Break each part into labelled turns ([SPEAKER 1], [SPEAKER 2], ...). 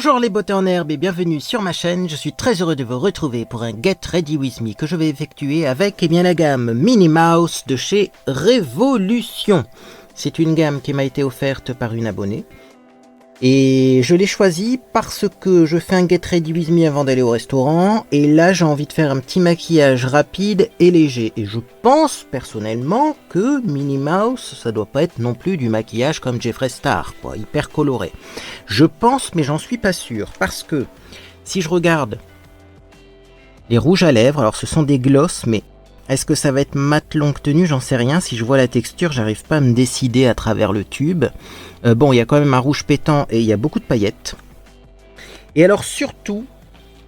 [SPEAKER 1] Bonjour les beautés en herbe et bienvenue sur ma chaîne, je suis très heureux de vous retrouver pour un Get Ready With Me que je vais effectuer avec la gamme Minnie Mouse de chez Révolution. C'est une gamme qui m'a été offerte par une abonnée et je l'ai choisie parce que je fais un Get Ready With Me avant d'aller au restaurant et là j'ai envie de faire un petit maquillage rapide et léger et je pense personnellement que Minnie Mouse ça doit pas être non plus du maquillage comme Jeffree Star, quoi, hyper coloré. Je pense mais j'en suis pas sûr parce que si je regarde les rouges à lèvres, alors ce sont des glosses mais est-ce que ça va être mat longue tenue, j'en sais rien. Si je vois la texture, j'arrive pas à me décider à travers le tube. Bon, il y a quand même un rouge pétant et il y a beaucoup de paillettes. Et alors surtout,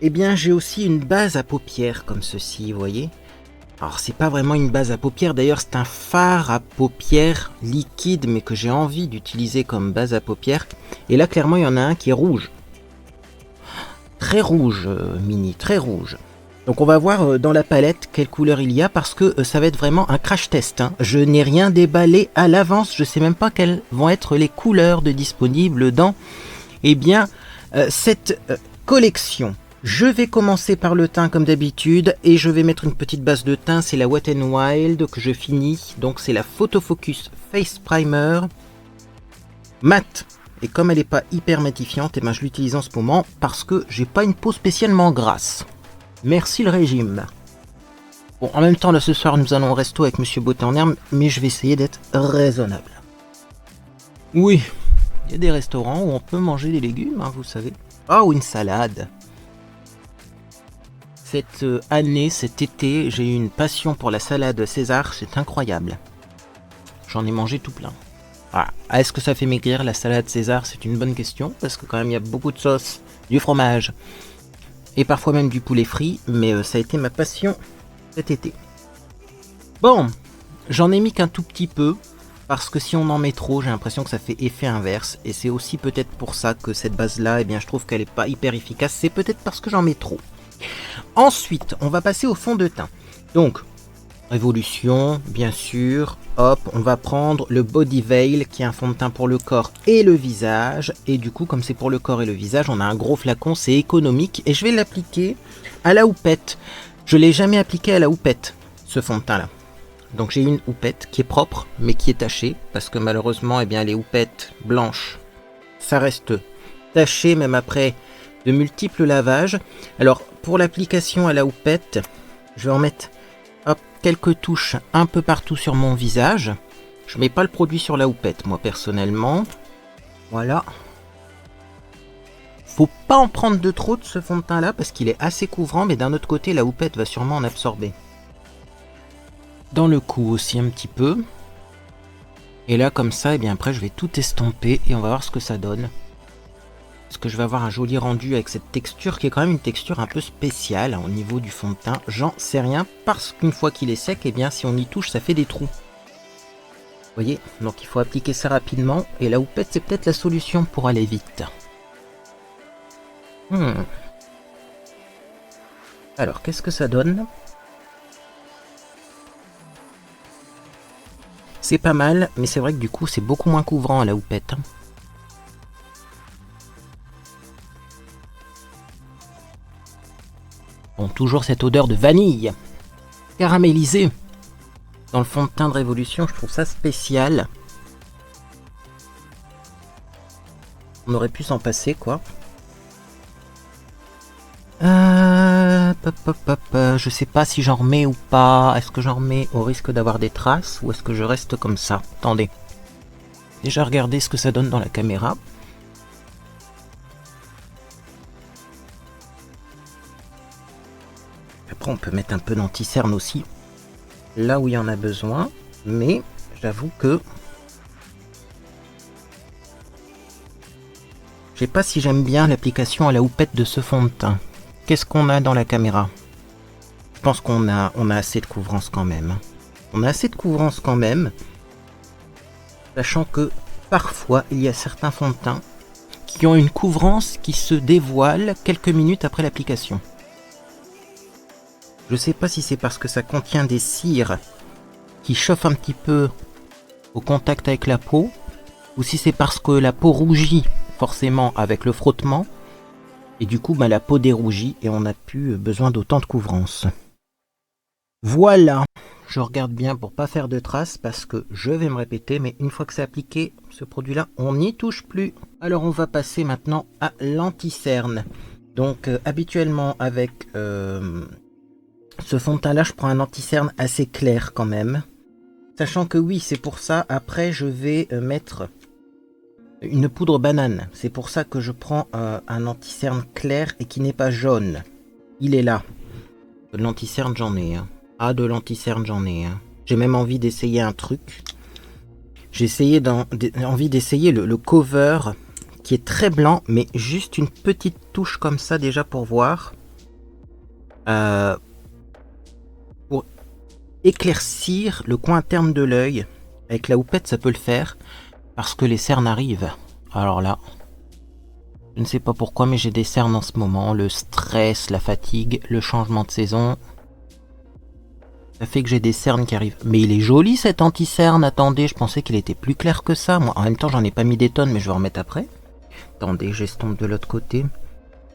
[SPEAKER 1] eh bien, j'ai aussi une base à paupières comme ceci, vous voyez. Alors c'est pas vraiment une base à paupières, d'ailleurs c'est un fard à paupières liquide, mais que j'ai envie d'utiliser comme base à paupières. Et là, clairement, il y en a un qui est rouge. Très rouge, Mini, très rouge. Donc on va voir dans la palette quelle couleur il y a parce que ça va être vraiment un crash test. Hein. Je n'ai rien déballé à l'avance, je sais même pas quelles vont être les couleurs disponibles dans cette collection. Je vais commencer par le teint comme d'habitude et je vais mettre une petite base de teint, c'est la Wet n Wild que je finis. Donc c'est la Photo Focus Face Primer mat. Et comme elle n'est pas hyper matifiante, et ben je l'utilise en ce moment parce que j'ai pas une peau spécialement grasse. Merci le régime. Bon, en même temps, là, ce soir, nous allons au resto avec Monsieur Beauté en herbe, mais je vais essayer d'être raisonnable. Oui, il y a des restaurants où on peut manger des légumes, hein, vous savez. Ah, ou une salade. Cette année, cet été, j'ai eu une passion pour la salade César, c'est incroyable. J'en ai mangé tout plein. Ah, est-ce que ça fait maigrir la salade César? C'est une bonne question, parce que quand même, il y a beaucoup de sauce, du fromage, et parfois même du poulet frit, mais ça a été ma passion cet été. Bon, j'en ai mis qu'un tout petit peu, parce que si on en met trop, j'ai l'impression que ça fait effet inverse, et c'est aussi peut-être pour ça que cette base-là, eh bien, je trouve qu'elle n'est pas hyper efficace, c'est peut-être parce que j'en mets trop. Ensuite, on va passer au fond de teint. Donc, Révolution, bien sûr. Hop, on va prendre le Body Veil, qui est un fond de teint pour le corps et le visage. Et du coup, comme c'est pour le corps et le visage, on a un gros flacon, c'est économique. Et je vais l'appliquer à la houppette. Je ne l'ai jamais appliqué à la houppette, ce fond de teint-là. Donc j'ai une houppette qui est propre, mais qui est tachée. Parce que malheureusement, eh bien, les houppettes blanches, ça reste taché, même après de multiples lavages. Alors, pour l'application à la houppette, je vais en mettre... Hop, quelques touches un peu partout sur mon visage. Je mets pas le produit sur la houppette, moi personnellement. Voilà. Faut pas en prendre de trop de ce fond de teint là parce qu'il est assez couvrant, mais d'un autre côté la houppette va sûrement en absorber. Dans le cou aussi un petit peu. Et là comme ça, et bien après je vais tout estomper et on va voir ce que ça donne. Parce que je vais avoir un joli rendu avec cette texture qui est quand même une texture un peu spéciale au niveau du fond de teint. J'en sais rien parce qu'une fois qu'il est sec, eh bien si on y touche, ça fait des trous. Vous voyez, donc il faut appliquer ça rapidement et la houppette c'est peut-être la solution pour aller vite. Alors qu'est-ce que ça donne? C'est pas mal, mais c'est vrai que du coup c'est beaucoup moins couvrant à la houppette. Bon, toujours cette odeur de vanille caramélisée dans le fond de teint de Révolution, je trouve ça spécial. On aurait pu s'en passer, quoi. Je sais pas si j'en remets ou pas. Est-ce que j'en remets au risque d'avoir des traces ou est-ce que je reste comme ça? Attendez. Déjà regardez ce que ça donne dans la caméra. Après on peut mettre un peu d'anti-cerne aussi, là où il y en a besoin, mais j'avoue que je sais pas si j'aime bien l'application à la houppette de ce fond de teint. Qu'est-ce qu'on a dans la caméra? Je pense qu'on a assez de couvrance quand même. On a assez de couvrance quand même, sachant que parfois il y a certains fonds de teint qui ont une couvrance qui se dévoile quelques minutes après l'application. Je sais pas si c'est parce que ça contient des cires qui chauffent un petit peu au contact avec la peau, ou si c'est parce que la peau rougit forcément avec le frottement, Et du coup, la peau dérougit et on n'a plus besoin d'autant de couvrance. Voilà, je regarde bien pour pas faire de traces parce que je vais me répéter, mais une fois que c'est appliqué, ce produit-là, on n'y touche plus. Alors on va passer maintenant à l'anti-cerne. Donc habituellement avec ce fond de teint-là, je prends un anti-cerne assez clair quand même. Sachant que oui, c'est pour ça, après je vais mettre une poudre banane. C'est pour ça que je prends un anti-cerne clair et qui n'est pas jaune. Il est là. De l'anti-cerne, j'en ai. Hein. Ah, de l'anti-cerne, j'en ai. Hein. J'ai même envie d'essayer un truc. J'ai envie d'essayer le cover qui est très blanc, mais juste une petite touche comme ça déjà pour voir. Pour éclaircir le coin interne de l'œil. Avec la houppette, ça peut le faire. Parce que les cernes arrivent. Alors là, je ne sais pas pourquoi, mais j'ai des cernes en ce moment. Le stress, la fatigue, le changement de saison. Ça fait que j'ai des cernes qui arrivent. Mais il est joli cet anti-cerne. Attendez, je pensais qu'il était plus clair que ça. Moi, en même temps, j'en ai pas mis des tonnes, mais je vais en remettre après. Attendez, j'estompe de l'autre côté.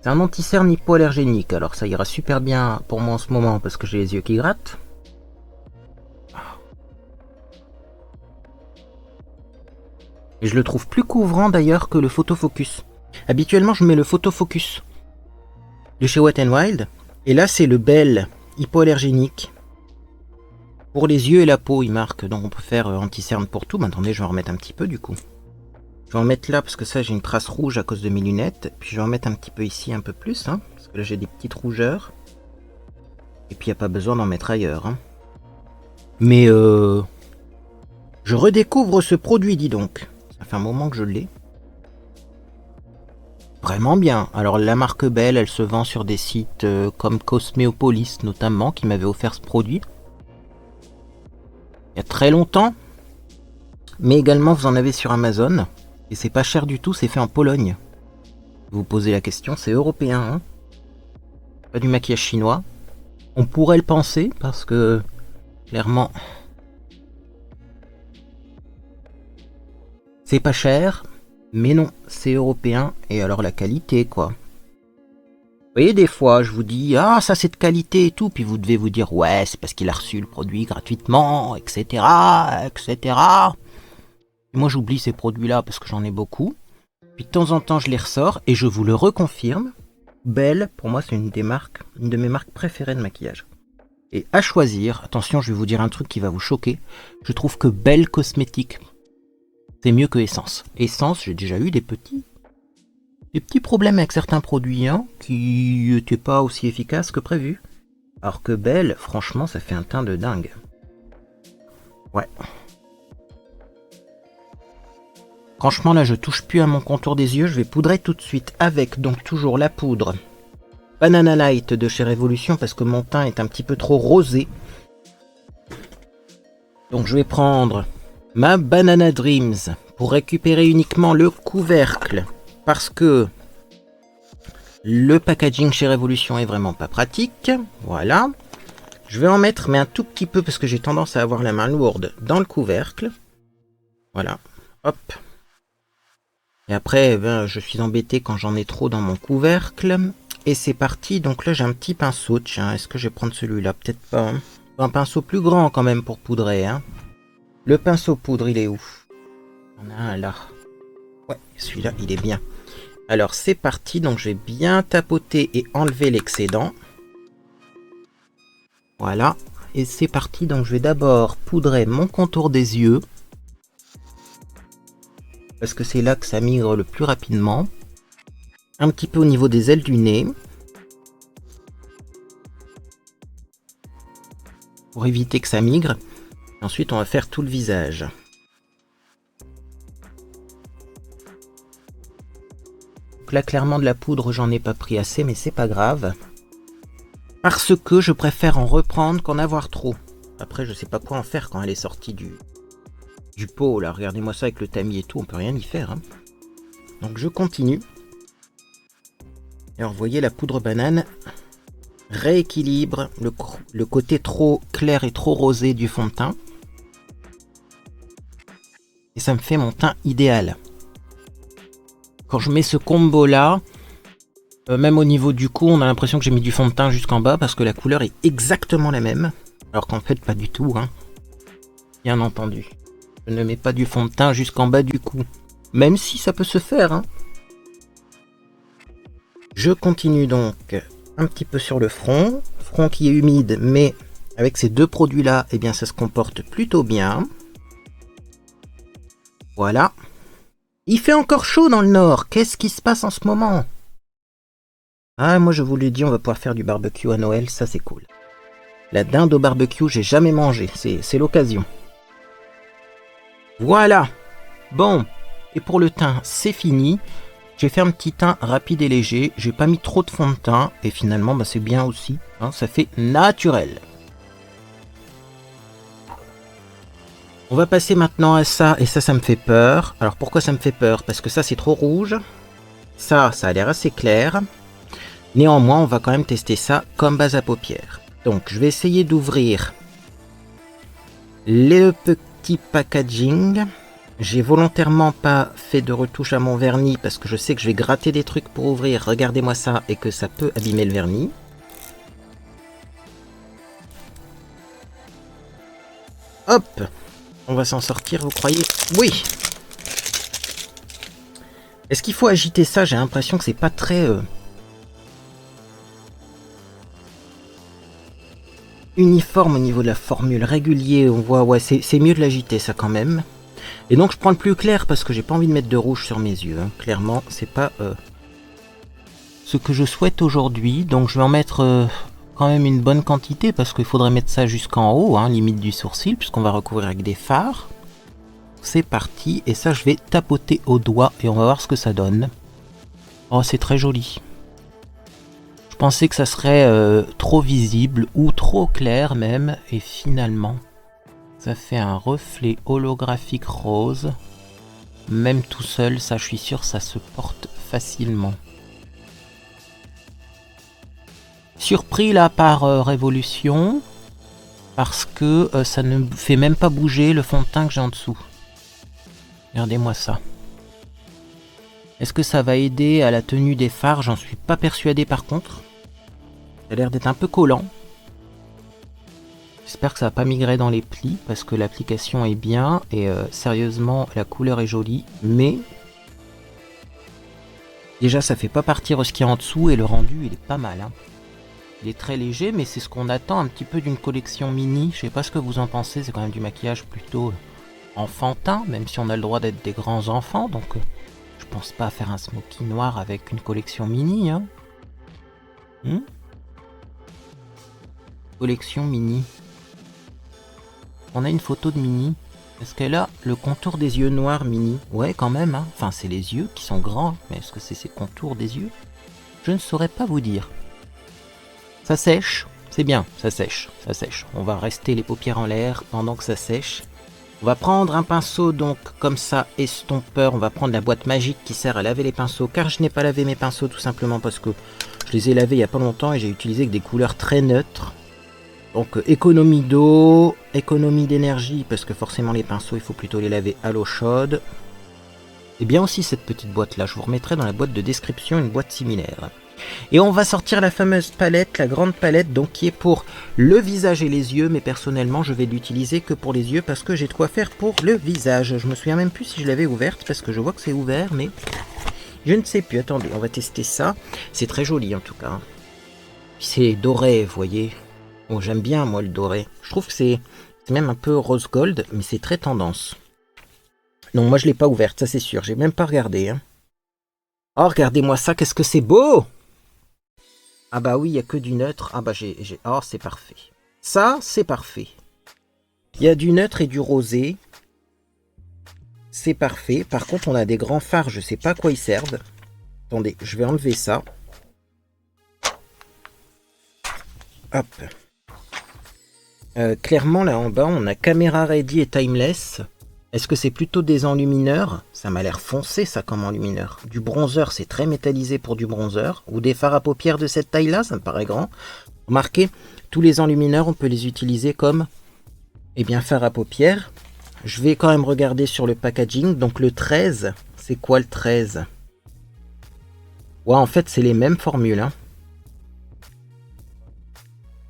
[SPEAKER 1] C'est un anti-cerne hypoallergénique. Alors ça ira super bien pour moi en ce moment parce que j'ai les yeux qui grattent. Et je le trouve plus couvrant d'ailleurs que le photofocus. Habituellement, je mets le photofocus de chez Wet n Wild. Et là, c'est le Bell hypoallergénique. Pour les yeux et la peau, il marque. Donc on peut faire anti-cerne pour tout. Mais attendez, je vais en remettre un petit peu du coup. Je vais en mettre là parce que ça, j'ai une trace rouge à cause de mes lunettes. Puis je vais en mettre un petit peu ici, un peu plus. Hein, parce que là, j'ai des petites rougeurs. Et puis, il n'y a pas besoin d'en mettre ailleurs. Hein. Mais je redécouvre ce produit, dis donc. Ça fait un moment que je l'ai. Vraiment bien. Alors la marque Bell, elle se vend sur des sites comme Cosméopolis notamment, qui m'avait offert ce produit. Il y a très longtemps. Mais également vous en avez sur Amazon. Et c'est pas cher du tout, c'est fait en Pologne. Vous posez la question, c'est européen. Hein, pas du maquillage chinois. On pourrait le penser parce que clairement... c'est pas cher, mais non, c'est européen, et alors la qualité, quoi. Vous voyez, des fois, je vous dis, ah, ça c'est de qualité et tout, puis vous devez vous dire, ouais, c'est parce qu'il a reçu le produit gratuitement, etc., etc. Et moi, j'oublie ces produits-là parce que j'en ai beaucoup. Puis de temps en temps, je les ressors, et je vous le reconfirme. Belle, pour moi, c'est une de mes marques préférées de maquillage. Et à choisir, attention, je vais vous dire un truc qui va vous choquer, je trouve que Belle Cosmétique, c'est mieux que Essence. Essence, j'ai déjà eu des petits problèmes avec certains produits hein, qui n'étaient pas aussi efficaces que prévu. Alors que Belle, franchement, ça fait un teint de dingue. Ouais. Franchement, là, je touche plus à mon contour des yeux. Je vais poudrer tout de suite avec, donc, toujours la poudre Banana Light de chez Révolution parce que mon teint est un petit peu trop rosé. Donc, je vais prendre... ma Banana Dreams pour récupérer uniquement le couvercle parce que le packaging chez Révolution est vraiment pas pratique. Voilà. Je vais en mettre mais un tout petit peu parce que j'ai tendance à avoir la main lourde dans le couvercle. Voilà. Hop. Et après, je suis embêté quand j'en ai trop dans mon couvercle. Et c'est parti. Donc là, j'ai un petit pinceau. Tiens, est-ce que je vais prendre celui-là? Peut-être pas. Hein. Un pinceau plus grand quand même pour poudrer. Hein. Le pinceau poudre, il est où? On a un là. Ouais, celui-là, il est bien. Alors, c'est parti. Donc, je vais bien tapoter et enlever l'excédent. Voilà. Et c'est parti. Donc, je vais d'abord poudrer mon contour des yeux. Parce que c'est là que ça migre le plus rapidement. Un petit peu au niveau des ailes du nez. Pour éviter que ça migre. Ensuite, on va faire tout le visage. Donc là, clairement, de la poudre, j'en ai pas pris assez, mais c'est pas grave. Parce que je préfère en reprendre qu'en avoir trop. Après, je sais pas quoi en faire quand elle est sortie du pot. Là, regardez-moi ça avec le tamis et tout, on peut rien y faire. Hein. Donc, je continue. Et alors, vous voyez, la poudre banane rééquilibre le côté trop clair et trop rosé du fond de teint. Et ça me fait mon teint idéal. Quand je mets ce combo là, Même au niveau du cou, on a l'impression que j'ai mis du fond de teint jusqu'en bas parce que la couleur est exactement la même. Alors qu'en fait, pas du tout, hein. Bien entendu. Je ne mets pas du fond de teint jusqu'en bas du cou. Même si ça peut se faire, hein. Je continue donc un petit peu sur le front. Front qui est humide, mais avec ces deux produits-là, eh bien, ça se comporte plutôt bien. Voilà. Il fait encore chaud dans le nord. Qu'est-ce qui se passe en ce moment? Ah, moi je vous l'ai dit, on va pouvoir faire du barbecue à Noël, ça c'est cool. La dinde au barbecue, j'ai jamais mangé, c'est l'occasion. Voilà. Bon, et pour le teint, c'est fini. J'ai fait un petit teint rapide et léger, j'ai pas mis trop de fond de teint, et finalement bah, c'est bien aussi, hein, ça fait naturel. On va passer maintenant à ça, et ça me fait peur. Alors pourquoi ça me fait peur? Parce que ça c'est trop rouge, ça a l'air assez clair. Néanmoins, on va quand même tester ça comme base à paupières. Donc, je vais essayer d'ouvrir le petit packaging. J'ai volontairement pas fait de retouche à mon vernis parce que je sais que je vais gratter des trucs pour ouvrir. Regardez-moi ça et que ça peut abîmer le vernis. Hop! On va s'en sortir, vous croyez? Oui! Est-ce qu'il faut agiter ça? J'ai l'impression que c'est pas très... uniforme au niveau de la formule, régulier, on voit, ouais, c'est mieux de l'agiter ça quand même. Et donc je prends le plus clair parce que j'ai pas envie de mettre de rouge sur mes yeux, hein. Clairement, c'est pas ce que je souhaite aujourd'hui, donc je vais en mettre quand même une bonne quantité parce qu'il faudrait mettre ça jusqu'en haut, hein, limite du sourcil, puisqu'on va recouvrir avec des fards. C'est parti, et ça je vais tapoter au doigt et on va voir ce que ça donne. Oh, c'est très joli. Je pensais que ça serait trop visible ou trop clair même, et finalement ça fait un reflet holographique rose. Même tout seul, ça je suis sûr ça se porte facilement. Surpris là par Révolution, parce que ça ne fait même pas bouger le fond de teint que j'ai en dessous. Regardez-moi ça. Est-ce que ça va aider à la tenue des fards? J'en suis pas persuadé par contre. Ça a l'air d'être un peu collant. J'espère que ça va pas migrer dans les plis parce que l'application est bien et sérieusement la couleur est jolie. Mais déjà ça fait pas partir ce qu'il y a en dessous et le rendu il est pas mal, hein. Il est très léger mais c'est ce qu'on attend un petit peu d'une collection mini. Je sais pas ce que vous en pensez, c'est quand même du maquillage plutôt enfantin, même si on a le droit d'être des grands enfants, donc je pense pas à faire un smoky noir avec une collection mini, hein. Collection mini. On a une photo de Mini. Est-ce qu'elle a le contour des yeux noirs, Mini? Ouais, quand même, hein. Enfin, c'est les yeux qui sont grands, mais est-ce que c'est ces contours des yeux? Je ne saurais pas vous dire. Ça sèche, c'est bien, ça sèche, ça sèche. On va rester les paupières en l'air pendant que ça sèche. On va prendre un pinceau, donc, comme ça, estompeur. On va prendre la boîte magique qui sert à laver les pinceaux, car je n'ai pas lavé mes pinceaux tout simplement parce que je les ai lavés il n'y a pas longtemps et j'ai utilisé que des couleurs très neutres. Donc économie d'eau, économie d'énergie, parce que forcément les pinceaux, il faut plutôt les laver à l'eau chaude. Et bien aussi cette petite boîte là, je vous remettrai dans la boîte de description une boîte similaire. Et on va sortir la fameuse palette, la grande palette, donc qui est pour le visage et les yeux, mais personnellement je vais l'utiliser que pour les yeux parce que j'ai de quoi faire pour le visage. Je me souviens même plus si je l'avais ouverte parce que je vois que c'est ouvert, mais je ne sais plus. Attendez, on va tester ça. C'est très joli en tout cas. C'est doré, vous voyez. Bon, j'aime bien moi le doré. Je trouve que c'est même un peu rose gold, mais c'est très tendance. Non, moi je l'ai pas ouverte, ça c'est sûr. J'ai même pas regardé, hein. Oh, regardez-moi ça, qu'est-ce que c'est beau! Ah bah oui, il n'y a que du neutre. Ah bah oh, c'est parfait. Ça, c'est parfait. Il y a du neutre et du rosé. C'est parfait. Par contre, on a des grands fards, je sais pas à quoi ils servent. Attendez, je vais enlever ça. Hop. Clairement, là en bas, on a caméra ready et timeless. Est-ce que c'est plutôt des enlumineurs? Ça m'a l'air foncé, ça, comme enlumineur. Du bronzer, c'est très métallisé pour du bronzer. Ou des fards à paupières de cette taille-là, ça me paraît grand. Remarquez, tous les enlumineurs, on peut les utiliser comme, eh bien, fards à paupières. Je vais quand même regarder sur le packaging. Donc le 13, c'est quoi le 13? Ouais, en fait, c'est les mêmes formules. Hein.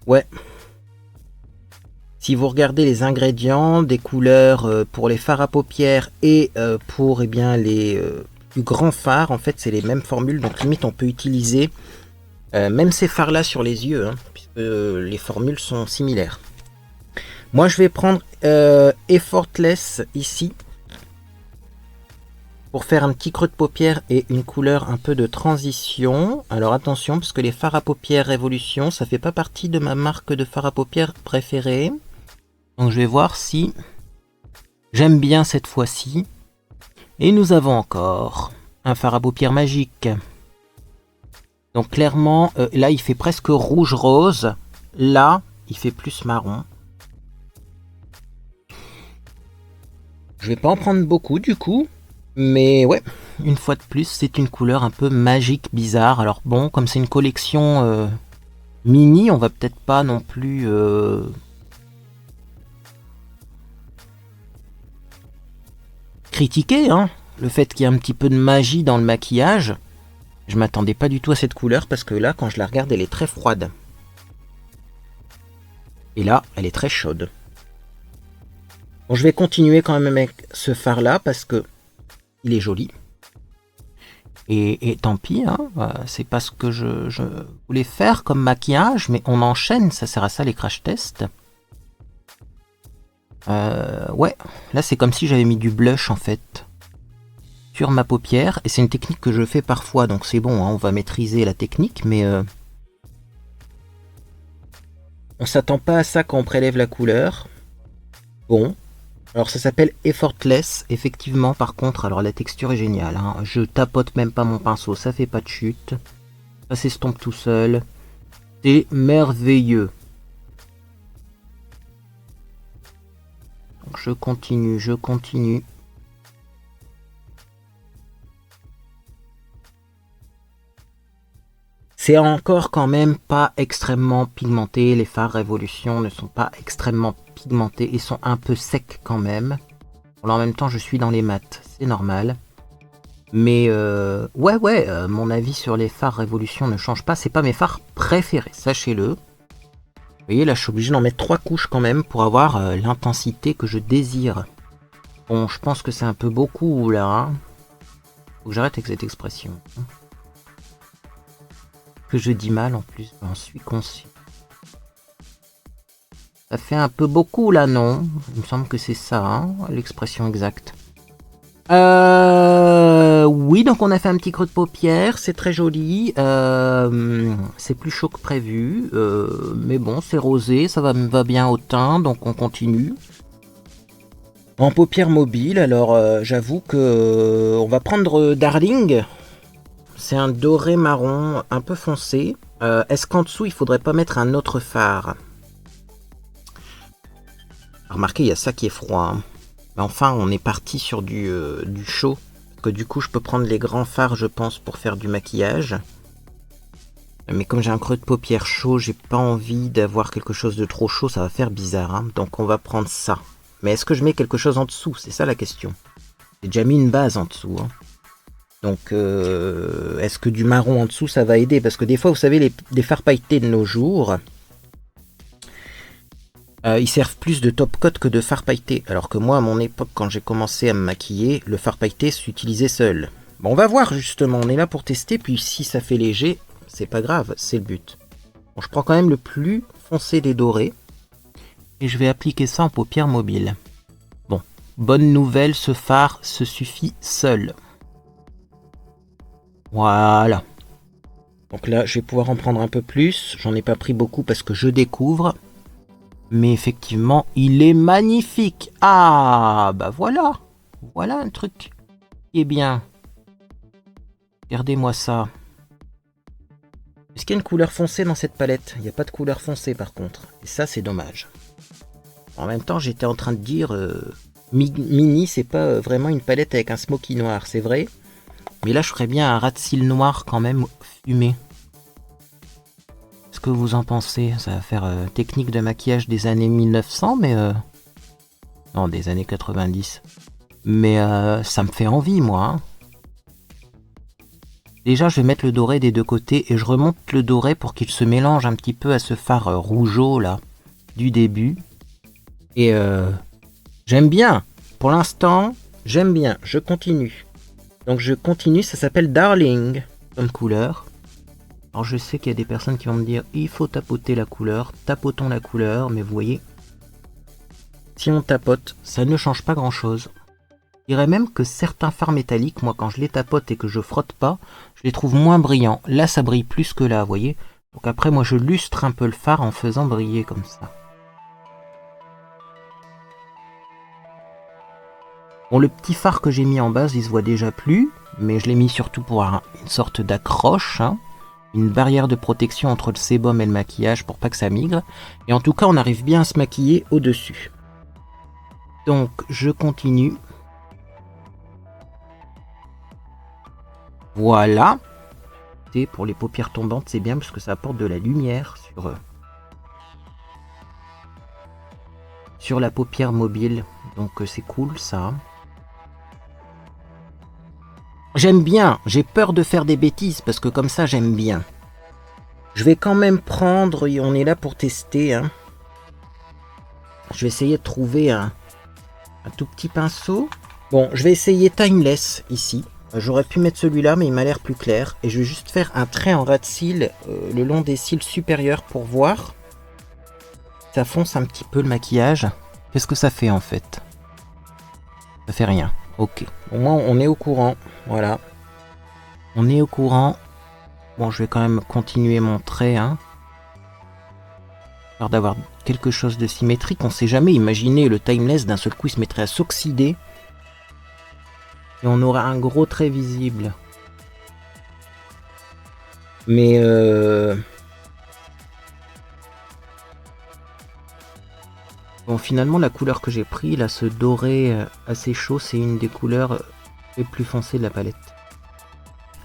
[SPEAKER 1] Ouais. Si vous regardez les ingrédients, des couleurs pour les fards à paupières et pour eh bien, les plus grands fards, en fait, c'est les mêmes formules. Donc, limite, on peut utiliser même ces fards-là sur les yeux, hein, puisque les formules sont similaires. Moi, je vais prendre Effortless ici pour faire un petit creux de paupière et une couleur un peu de transition. Alors attention, parce que les fards à paupières Révolution, ça fait pas partie de ma marque de fards à paupières préférée. Donc je vais voir si j'aime bien cette fois-ci. Et nous avons encore un fard à paupières magique. Donc clairement, là il fait presque rouge-rose. Là, il fait plus marron. Je vais pas en prendre beaucoup du coup. Mais ouais, une fois de plus, c'est une couleur un peu magique, bizarre. Alors bon, comme c'est une collection mini, on va peut-être pas non plus... critiquer, hein, le fait qu'il y ait un petit peu de magie dans le maquillage. Je m'attendais pas du tout à cette couleur parce que là, quand je la regarde, elle est très froide. Et là, elle est très chaude. Bon, je vais continuer quand même avec ce fard-là parce que il est joli. Et tant pis, hein, c'est pas ce que je voulais faire comme maquillage, mais on enchaîne, ça sert à ça les crash tests. Ouais, là c'est comme si j'avais mis du blush en fait sur ma paupière, et c'est une technique que je fais parfois, donc c'est bon, hein, on va maîtriser la technique, mais on s'attend pas à ça quand on prélève la couleur. Bon. Alors ça s'appelle Effortless, effectivement, par contre, alors la texture est géniale, hein. Je tapote même pas mon pinceau, ça fait pas de chute, ça s'estompe tout seul, c'est merveilleux. Donc je continue. C'est encore quand même pas extrêmement pigmenté, les fards Révolution ne sont pas extrêmement pigmentés, ils sont un peu secs quand même. Bon, là, en même temps je suis dans les mats, c'est normal. Mais ouais, mon avis sur les fards Révolution ne change pas, c'est pas mes fards préférés, sachez-le. Vous voyez là je suis obligé d'en mettre 3 couches quand même pour avoir l'intensité que je désire. Bon, je pense que c'est un peu beaucoup là, hein. Faut que j'arrête avec cette expression. Que je dis mal en plus, j'en suis conscient. Ça fait un peu beaucoup là, non? Il me semble que c'est ça, hein, l'expression exacte. Oui, donc on a fait un petit creux de paupière, c'est très joli. C'est plus chaud que prévu, mais bon, c'est rosé, ça va bien au teint, donc on continue. En paupière mobile, alors j'avoue que on va prendre Darling. C'est un doré marron un peu foncé. Est-ce qu'en dessous, il faudrait pas mettre un autre phare? Remarquez, il y a ça qui est froid. Hein. Mais enfin, on est parti sur du chaud. Parce que du coup, je peux prendre les grands fards, je pense, pour faire du maquillage. Mais comme j'ai un creux de paupière chaud, j'ai pas envie d'avoir quelque chose de trop chaud. Ça va faire bizarre. Hein. Donc on va prendre ça. Mais est-ce que je mets quelque chose en dessous? C'est ça la question. J'ai déjà mis une base en dessous. Hein. Donc, est-ce que du marron en dessous, ça va aider? Parce que des fois, vous savez, les fards pailletés de nos jours, ils servent plus de top coat que de fard pailleté. Alors que moi, à mon époque, quand j'ai commencé à me maquiller, le fard pailleté s'utilisait seul. Bon, on va voir justement, on est là pour tester, puis si ça fait léger, c'est pas grave, c'est le but. Bon, je prends quand même le plus foncé des dorés, et je vais appliquer ça en paupière mobile. Bon, bonne nouvelle, ce fard se suffit seul. Voilà. Donc là, je vais pouvoir en prendre un peu plus. J'en ai pas pris beaucoup parce que je découvre. Mais effectivement, il est magnifique. Ah, bah voilà. Voilà un truc qui est bien. Regardez-moi ça. Est-ce qu'il y a une couleur foncée dans cette palette? Il n'y a pas de couleur foncée par contre. Et ça, c'est dommage. En même temps, j'étais en train de dire... Mini, c'est pas vraiment une palette avec un smoky noir, c'est vrai. Mais là, je ferais bien un ras de cils noir quand même fumé. Qu'est-ce que vous en pensez? Ça va faire technique de maquillage des années 1900, mais... Non, des années 90. Mais ça me fait envie, moi. Hein. Déjà, je vais mettre le doré des deux côtés et je remonte le doré pour qu'il se mélange un petit peu à ce phare rougeau là du début. Et j'aime bien. Pour l'instant, j'aime bien. Je continue. Donc je continue, ça s'appelle Darling comme couleur. Alors je sais qu'il y a des personnes qui vont me dire il faut tapoter la couleur, tapotons la couleur, mais vous voyez, si on tapote, ça ne change pas grand chose. Je dirais même que certains fards métalliques, moi quand je les tapote et que je frotte pas, je les trouve moins brillants. Là ça brille plus que là, vous voyez. Donc après moi je lustre un peu le phare en faisant briller comme ça. Bon, le petit phare que j'ai mis en base, il se voit déjà plus, mais je l'ai mis surtout pour une sorte d'accroche, hein. Une barrière de protection entre le sébum et le maquillage pour pas que ça migre. Et en tout cas, on arrive bien à se maquiller au-dessus. Donc, je continue. Voilà. Et pour les paupières tombantes, c'est bien parce que ça apporte de la lumière sur la paupière mobile. Donc, c'est cool, ça. J'aime bien, j'ai peur de faire des bêtises parce que comme ça j'aime bien. Je vais quand même prendre, on est là pour tester, hein. Je vais essayer de trouver un tout petit pinceau. Bon, je vais essayer Timeless ici. J'aurais pu mettre celui-là mais il m'a l'air plus clair. Et je vais juste faire un trait en ras de cils le long des cils supérieurs pour voir. Ça fonce un petit peu le maquillage. Qu'est-ce que ça fait en fait? Ça fait rien. Ok, au moins on est au courant, voilà. On est au courant. Bon, je vais quand même continuer mon trait, hein. Alors d'avoir quelque chose de symétrique, on sait jamais imaginer le Timeless d'un seul coup il se mettrait à s'oxyder. Et on aura un gros trait visible. Mais bon, finalement, la couleur que j'ai pris, là, ce doré assez chaud, c'est une des couleurs les plus foncées de la palette.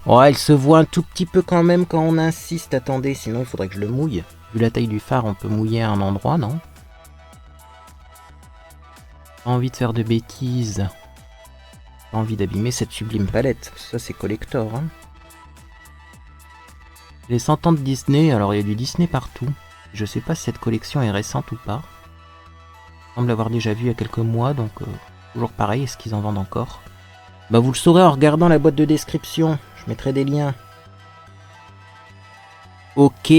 [SPEAKER 1] Oh, elle se voit un tout petit peu quand même quand on insiste. Attendez, sinon il faudrait que je le mouille. Vu la taille du phare, on peut mouiller à un endroit, non? Pas envie de faire de bêtises. Pas envie d'abîmer cette sublime palette. Ça, c'est collector, hein. Les 100 ans de Disney, alors il y a du Disney partout. Je sais pas si cette collection est récente ou pas. Je semble l'avoir déjà vu il y a quelques mois, donc toujours pareil, est-ce qu'ils en vendent encore? Bah vous le saurez en regardant la boîte de description, je mettrai des liens. Ok.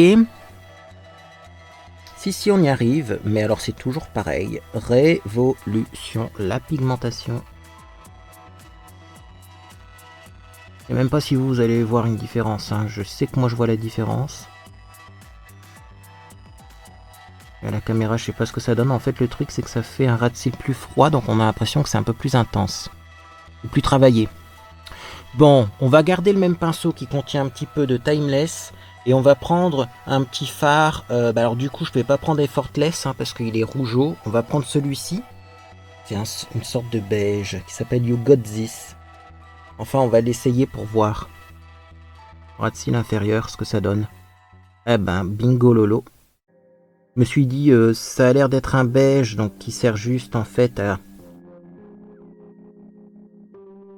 [SPEAKER 1] Si on y arrive, mais alors c'est toujours pareil. Révolution, la pigmentation. Je sais même pas si vous allez voir une différence, hein. Je sais que moi je vois la différence. Et à la caméra, je sais pas ce que ça donne. En fait, le truc, c'est que ça fait un ras de cils plus froid, donc on a l'impression que c'est un peu plus intense. Ou plus travaillé. Bon, on va garder le même pinceau qui contient un petit peu de Timeless. Et on va prendre un petit phare. Alors du coup, je ne vais pas prendre Effortless, hein, parce qu'il est rougeau. On va prendre celui-ci. C'est une sorte de beige qui s'appelle You Got This. Enfin, on va l'essayer pour voir. Ras de cils inférieur, ce que ça donne. Eh ben, bingo lolo. Je me suis dit, ça a l'air d'être un beige, donc qui sert juste en fait à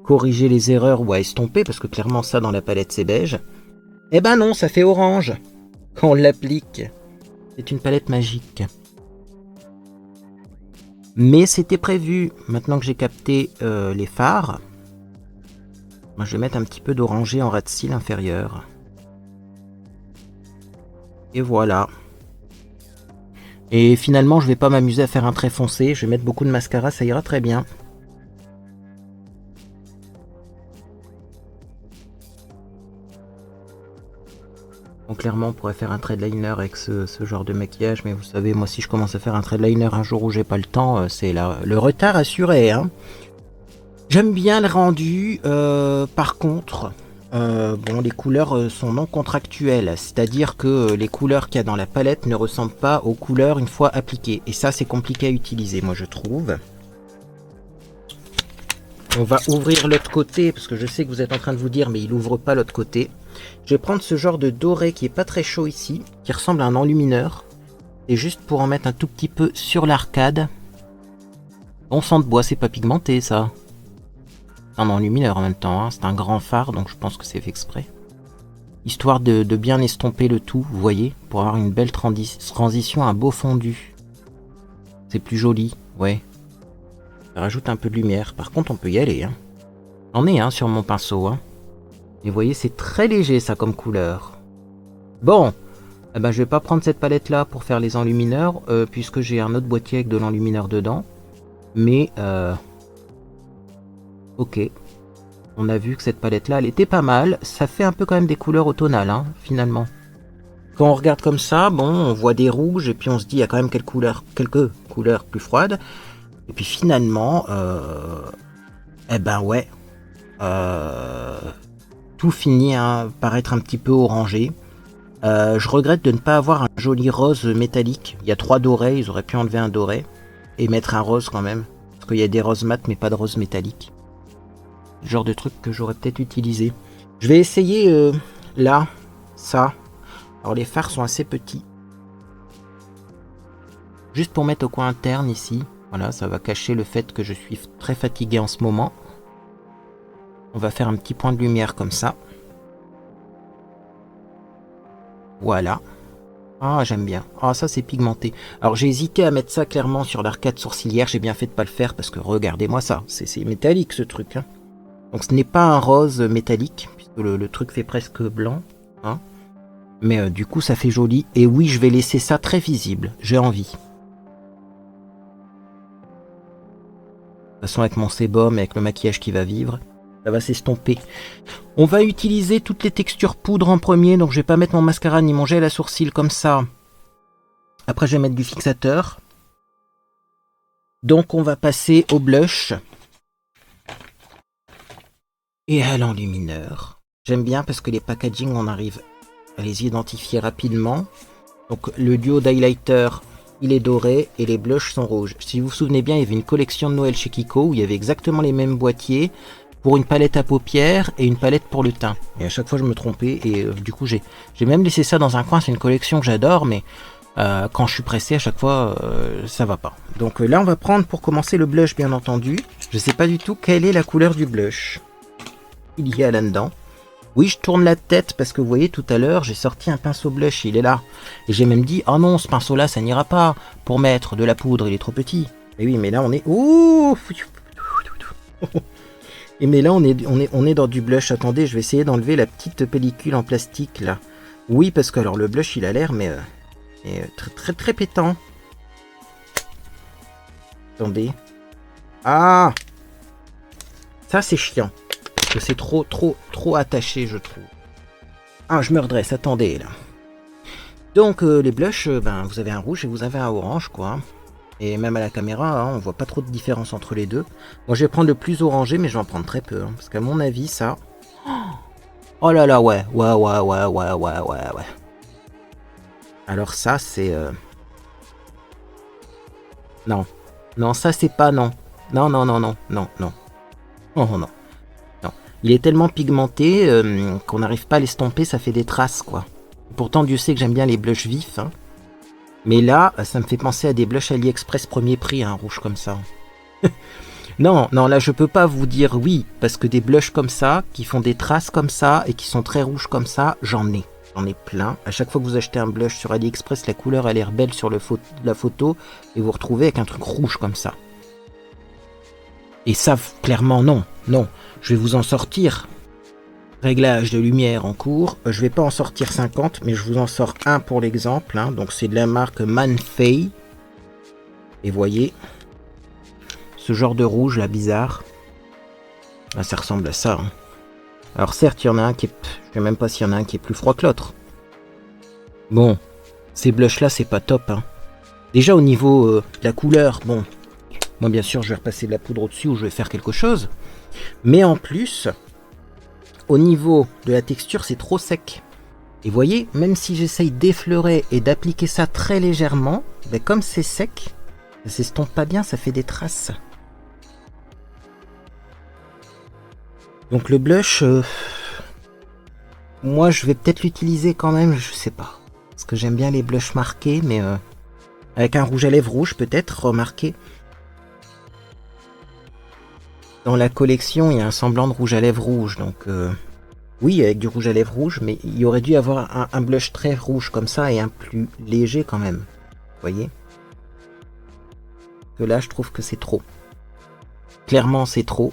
[SPEAKER 1] corriger les erreurs ou à estomper, parce que clairement ça dans la palette c'est beige. Eh ben non, ça fait orange quand on l'applique. C'est une palette magique. Mais c'était prévu. Maintenant que j'ai capté les fards, moi, je vais mettre un petit peu d'orangé en ras de cils inférieur. Et voilà. Et finalement, je vais pas m'amuser à faire un trait foncé. Je vais mettre beaucoup de mascara, ça ira très bien. Bon, clairement, on pourrait faire un trait de liner avec ce genre de maquillage. Mais vous savez, moi, si je commence à faire un trait de liner un jour où j'ai pas le temps, c'est le retard assuré, hein. J'aime bien le rendu. Par contre... bon, les couleurs sont non contractuelles, c'est-à-dire que les couleurs qu'il y a dans la palette ne ressemblent pas aux couleurs une fois appliquées. Et ça, c'est compliqué à utiliser, moi, je trouve. On va ouvrir l'autre côté, parce que je sais que vous êtes en train de vous dire, mais il ouvre pas l'autre côté. Je vais prendre ce genre de doré qui est pas très chaud ici, qui ressemble à un enlumineur. Et juste pour en mettre un tout petit peu sur l'arcade. Bon sang de bois, c'est pas pigmenté, ça. Un enlumineur en même temps, hein. C'est un grand phare, donc je pense que c'est fait exprès. histoire de bien estomper le tout, vous voyez, pour avoir une belle transition, un beau fondu. C'est plus joli, ouais. Ça rajoute un peu de lumière. Par contre, on peut y aller, hein. J'en ai un sur mon pinceau, hein. Et vous voyez, c'est très léger, ça, comme couleur. Bon, eh ben, je vais pas prendre cette palette-là pour faire les enlumineurs, puisque j'ai un autre boîtier avec de l'enlumineur dedans. Mais, ok. On a vu que cette palette-là, elle était pas mal. Ça fait un peu quand même des couleurs automnales, hein, finalement. Quand on regarde comme ça, bon, on voit des rouges, et puis on se dit, il y a quand même quelques couleurs plus froides. Et puis finalement, eh ben ouais, tout finit par être un petit peu orangé. Je regrette de ne pas avoir un joli rose métallique. Il y a 3 dorés, ils auraient pu enlever un doré et mettre un rose quand même. Parce qu'il y a des roses mat mais pas de rose métallique. Le genre de truc que j'aurais peut-être utilisé. Je vais essayer là, ça. Alors les fards sont assez petits. Juste pour mettre au coin interne ici. Voilà, ça va cacher le fait que je suis très fatigué en ce moment. On va faire un petit point de lumière comme ça. Voilà. Ah, j'aime bien. Ah, ça c'est pigmenté. Alors j'ai hésité à mettre ça clairement sur l'arcade sourcilière. J'ai bien fait de pas le faire parce que regardez-moi ça. C'est métallique ce truc. Hein. Donc ce n'est pas un rose métallique, puisque le truc fait presque blanc. Hein. Mais du coup ça fait joli. Et oui, je vais laisser ça très visible. J'ai envie. De toute façon, avec mon sébum et avec le maquillage qui va vivre, ça va s'estomper. On va utiliser toutes les textures poudre en premier, donc je vais pas mettre mon mascara ni mon gel à sourcils comme ça. Après, je vais mettre du fixateur. Donc, on va passer au blush et à l'enlumineur. J'aime bien parce que les packaging, on arrive à les identifier rapidement. Donc, le duo d'highlighter, il est doré et les blushs sont rouges. Si vous vous souvenez bien, il y avait une collection de Noël chez Kiko où il y avait exactement les mêmes boîtiers pour une palette à paupières et une palette pour le teint. Et à chaque fois, je me trompais et du coup, j'ai même laissé ça dans un coin. C'est une collection que j'adore, mais quand je suis pressé, à chaque fois, ça va pas. Donc là, on va prendre pour commencer le blush, bien entendu. Je sais pas du tout quelle est la couleur du blush. Il y a là-dedans. Oui, je tourne la tête parce que vous voyez, tout à l'heure, j'ai sorti un pinceau blush, il est là. Et j'ai même dit, oh non, ce pinceau-là, ça n'ira pas pour mettre de la poudre, il est trop petit. Et oui, mais là, on est... Ouh. Et mais là, on est dans du blush. Attendez, je vais essayer d'enlever la petite pellicule en plastique, là. Oui, parce que alors le blush, il a l'air, mais très, très, très pétant. Attendez. Ah! Ça, c'est chiant. C'est trop attaché, je trouve. Ah, je me redresse, attendez, là. Donc, les blushs, ben, vous avez un rouge et vous avez un orange, quoi. Et même à la caméra, hein, on voit pas trop de différence entre les deux. Moi, je vais prendre le plus orangé, mais je vais en prendre très peu. Hein, parce qu'à mon avis, ça... Oh là là, ouais. Alors ça, c'est... Non. Non, ça, c'est pas non. Non. Oh non. Il est tellement pigmenté qu'on n'arrive pas à l'estomper, ça fait des traces, quoi. Pourtant, Dieu sait que j'aime bien les blushs vifs. Hein. Mais là, ça me fait penser à des blushs AliExpress premier prix, un rouge comme ça. Non, là, je peux pas vous dire oui, parce que des blushs comme ça, qui font des traces comme ça, et qui sont très rouges comme ça, j'en ai. J'en ai plein. À chaque fois que vous achetez un blush sur AliExpress, la couleur a l'air belle sur la photo, et vous retrouvez avec un truc rouge comme ça. Et ça, clairement, non. Je vais vous en sortir. Réglage de lumière en cours. Je vais pas en sortir 50, mais je vous en sors un pour l'exemple. Hein. Donc c'est de la marque Manfei. Et voyez, ce genre de rouge là bizarre. Là, ça ressemble à ça. Hein. Alors certes, il y en a un qui est... Je sais même pas s'il y en a un qui est plus froid que l'autre. Bon, ces blushs là, c'est pas top. Hein. Déjà au niveau de la couleur, bon... Moi, bien sûr, je vais repasser de la poudre au-dessus ou je vais faire quelque chose. Mais en plus, au niveau de la texture, c'est trop sec. Et vous voyez, même si j'essaye d'effleurer et d'appliquer ça très légèrement, ben comme c'est sec, ça s'estompe pas bien, ça fait des traces. Donc le blush, moi, je vais peut-être l'utiliser quand même, je sais pas. Parce que j'aime bien les blushs marqués, mais avec un rouge à lèvres rouge, peut-être, remarqué. Dans la collection, il y a un semblant de rouge à lèvres rouge, donc Oui, avec du rouge à lèvres rouge, mais il y aurait dû avoir un blush très rouge comme ça et un plus léger quand même. Vous voyez? Que là, je trouve que c'est trop. Clairement, c'est trop.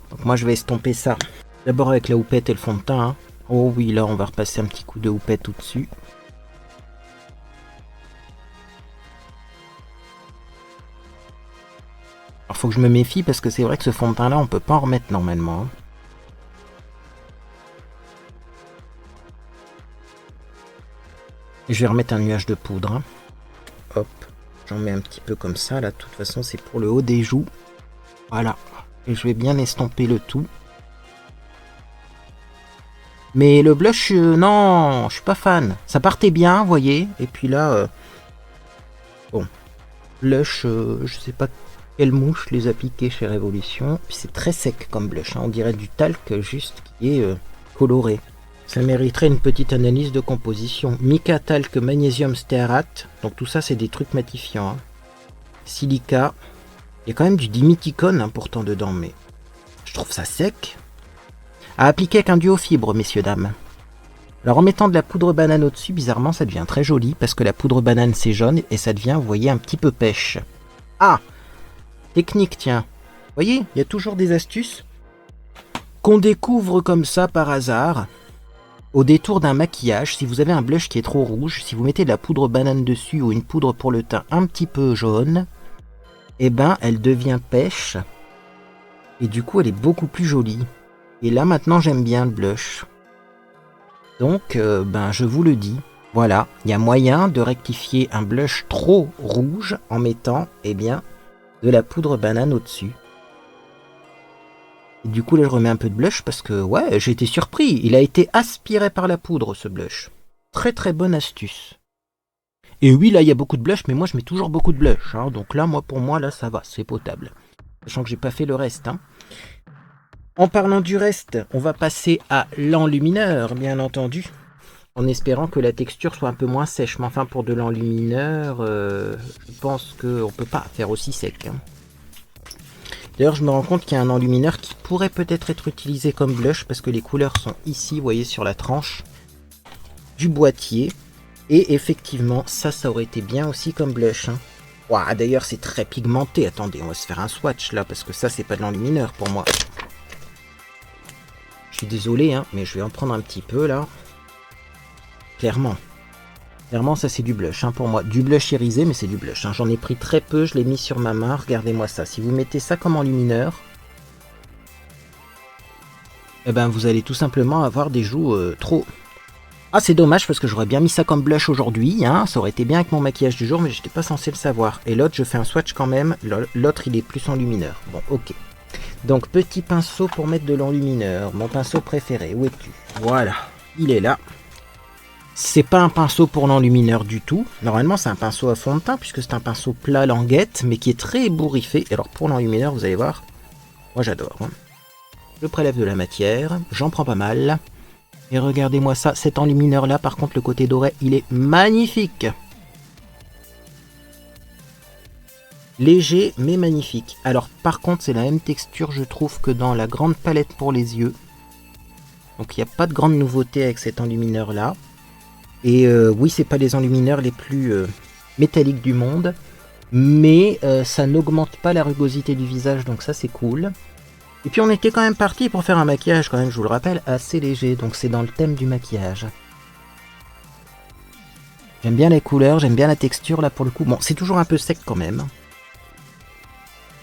[SPEAKER 1] Donc moi, je vais estomper ça. D'abord avec la houppette et le fond de teint. Hein. Oh oui, là, on va repasser un petit coup de houppette au-dessus. Alors, faut que je me méfie parce que c'est vrai que ce fond de teint-là, on peut pas en remettre normalement. Hein. Je vais remettre un nuage de poudre. Hein. Hop, j'en mets un petit peu comme ça. Là, de toute façon, c'est pour le haut des joues. Voilà. Et je vais bien estomper le tout. Mais le blush, non, je suis pas fan. Ça partait bien, vous voyez. Et puis là, bon, blush, je sais pas quelle mouche les a piqués chez Révolution. Puis c'est très sec comme blush. Hein. On dirait du talc juste qui est coloré. Ça mériterait une petite analyse de composition. Mica, talc, magnésium, stéarate. Donc tout ça, c'est des trucs matifiants. Hein. Silica. Il y a quand même du diméthicone hein, pourtant dedans, mais je trouve ça sec. À appliquer avec un duo fibre, messieurs, dames. Alors en mettant de la poudre banane au-dessus, bizarrement, ça devient très joli, parce que la poudre banane, c'est jaune, et ça devient, vous voyez, un petit peu pêche. Ah! Technique, tiens. Vous voyez, il y a toujours des astuces qu'on découvre comme ça par hasard. Au détour d'un maquillage, si vous avez un blush qui est trop rouge, si vous mettez de la poudre banane dessus ou une poudre pour le teint un petit peu jaune, eh ben, elle devient pêche. Et du coup, elle est beaucoup plus jolie. Et là, maintenant, j'aime bien le blush. Donc, ben, je vous le dis. Voilà, il y a moyen de rectifier un blush trop rouge en mettant, eh bien, de la poudre banane au-dessus. Et du coup, là, je remets un peu de blush parce que, ouais, j'ai été surpris. Il a été aspiré par la poudre, ce blush. Très, très bonne astuce. Et oui, là, il y a beaucoup de blush, mais moi, je mets toujours beaucoup de blush. Hein. Donc là, pour moi, là, ça va, c'est potable. Sachant que j'ai pas fait le reste. Hein. En parlant du reste, on va passer à l'enlumineur, bien entendu. En espérant que la texture soit un peu moins sèche. Mais enfin, pour de l'enlumineur, je pense qu'on ne peut pas faire aussi sec. Hein. D'ailleurs, je me rends compte qu'il y a un enlumineur qui pourrait peut-être être utilisé comme blush, parce que les couleurs sont ici, vous voyez, sur la tranche du boîtier. Et effectivement, ça aurait été bien aussi comme blush. Hein. Ouah, d'ailleurs, c'est très pigmenté. Attendez, on va se faire un swatch là, parce que ça, c'est pas de l'enlumineur pour moi. Je suis désolé, hein, mais je vais en prendre un petit peu là. Clairement. Clairement, ça c'est du blush hein, pour moi. Du blush irisé, mais c'est du blush. Hein. J'en ai pris très peu, je l'ai mis sur ma main. Regardez-moi ça. Si vous mettez ça comme enlumineur, eh ben, vous allez tout simplement avoir des joues trop... Ah, c'est dommage parce que j'aurais bien mis ça comme blush aujourd'hui. Hein. Ça aurait été bien avec mon maquillage du jour, mais j'étais pas censé le savoir. Et l'autre, je fais un swatch quand même. L'autre, il est plus enlumineur. Bon, ok. Donc, petit pinceau pour mettre de l'enlumineur. Mon pinceau préféré. Où es-tu? Voilà. Il est là. C'est pas un pinceau pour l'enlumineur du tout. Normalement, c'est un pinceau à fond de teint, puisque c'est un pinceau plat languette, mais qui est très ébouriffé. Alors, pour l'enlumineur, vous allez voir, moi j'adore. Hein. Je prélève de la matière, j'en prends pas mal. Et regardez-moi ça, cet enlumineur-là, par contre, le côté doré, il est magnifique. Léger, mais magnifique. Alors, par contre, c'est la même texture, je trouve, que dans la grande palette pour les yeux. Donc, il n'y a pas de grande nouveauté avec cet enlumineur-là. Et oui, c'est pas les enlumineurs les plus métalliques du monde, mais ça n'augmente pas la rugosité du visage, donc ça c'est cool. Et puis on était quand même parti pour faire un maquillage, quand même, je vous le rappelle, assez léger, donc c'est dans le thème du maquillage. J'aime bien les couleurs, j'aime bien la texture là pour le coup. Bon, c'est toujours un peu sec quand même.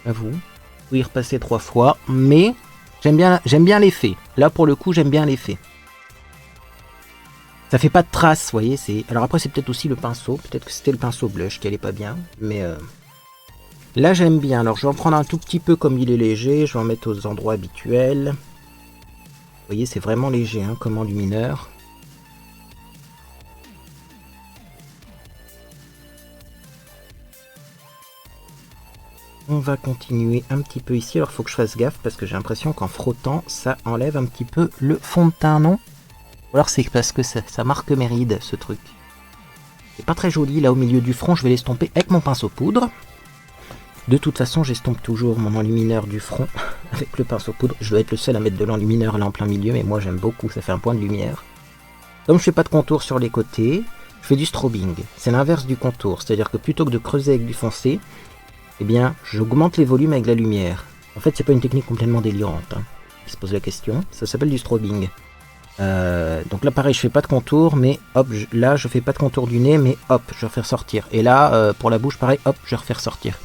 [SPEAKER 1] J'avoue. Vous y repasser 3 fois, mais j'aime bien l'effet. Là pour le coup, j'aime bien l'effet. Ça fait pas de traces, vous voyez. Alors après, c'est peut-être aussi le pinceau. Peut-être que c'était le pinceau blush qui allait pas bien. Mais là, j'aime bien. Alors, je vais en prendre un tout petit peu comme il est léger. Je vais en mettre aux endroits habituels. Vous voyez, c'est vraiment léger hein, comme enlumineur. On va continuer un petit peu ici. Alors, il faut que je fasse gaffe parce que j'ai l'impression qu'en frottant, ça enlève un petit peu le fond de teint, non ? Ou alors c'est parce que ça marque mes rides, ce truc. C'est pas très joli, là au milieu du front, je vais l'estomper avec mon pinceau poudre. De toute façon, j'estompe toujours mon enlumineur du front avec le pinceau poudre. Je dois être le seul à mettre de l'enlumineur là en plein milieu, mais moi j'aime beaucoup, ça fait un point de lumière. Comme je fais pas de contour sur les côtés, je fais du strobing. C'est l'inverse du contour, c'est-à-dire que plutôt que de creuser avec du foncé, eh bien j'augmente les volumes avec la lumière. En fait, c'est pas une technique complètement délirante, hein, qui se pose la question. Ça s'appelle du strobing. Donc là pareil, je fais pas de contour, mais hop, là je fais pas de contour du nez, mais hop, je vais refaire sortir. Et là, pour la bouche, pareil, hop, je vais refaire sortir.